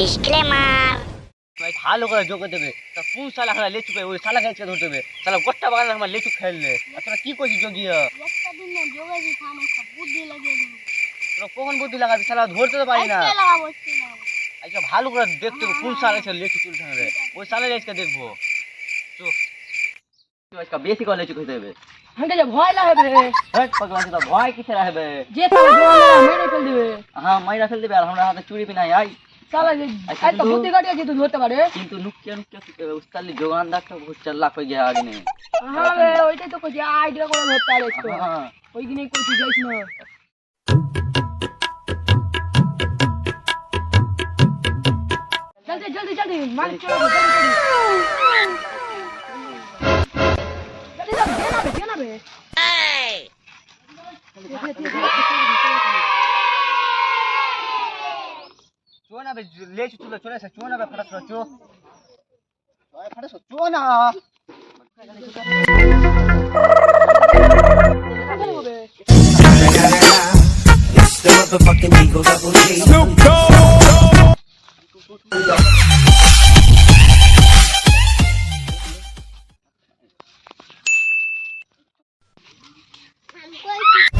Disclaimer. ভাই ভালো করে যোগ দেবে তা কোন শালা খানা লেচু ওই শালা গাছকে ধরতে হবে শালা গোটা বাগান আমার লেচু খেললে আর তোরা কি করছিস যোগিয়া একটা দিন না যোগাযোগ আমার সব বুদ্ধি লাগিয়ে দেবো। তোরা কখন বুদ্ধি লাগাবি শালা ধরতে তো পারি না। আজকে লাগাবো আজকে লাগাবো। আচ্ছা ভালো করে দেখতে হবে কোন শালা গাছকে লেচু তুলতে হবে ওই শালা গাছকে দেখবো তো আজকে বেশি করে লেচু খেতে হবে। হাঁটে যে ভয় লাগবে ভয় কিসে রাখবে যে তারা জোয়ানরা মেরে ফেল দিবে। হ্যাঁ মাইরা ফেল দেবে আর আমরা হাতে চুরি পিনাই আই সালা যে এত বুদ্ধি কাটিয়ে কিন্তু ধরতে পারে। কিন্তু নুকিয়া নুকিয়া উস্তালি জোগান ডাক্তার বহুত লাখ হয়ে গিয়ে আগে নেই। হ্যাঁ রে ওইটাই তো কইছি আইডিয়া করে ধরতে পারে তো হ্যাঁ ওইখানেই কইছি যাইস না। জলদি জলদি জলদি মালিক চলো জলদি জলদি জলদি জানাবে চো না বে লেচু তুলে চলে এসে চো না বে ফটাস চো ফটাস চো না It's the motherfucking Eagle Double G. Snoop Dogg.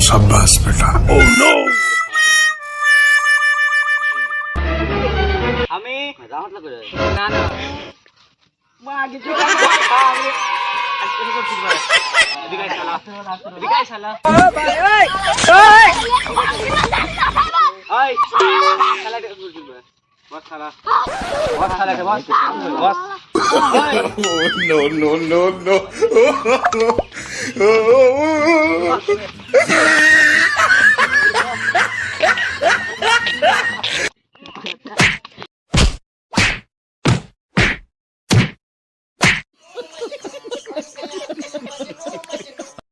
Shabash beta. Oh no. আমি রাহত লাগে না না মা আগে তো আজকে তো ফুটবল দিগাই শালা দিগাই শালা ভাই ওই আই শালা দে ফুটবল বস শালা বস শালা কে বস বস Oh no no no no.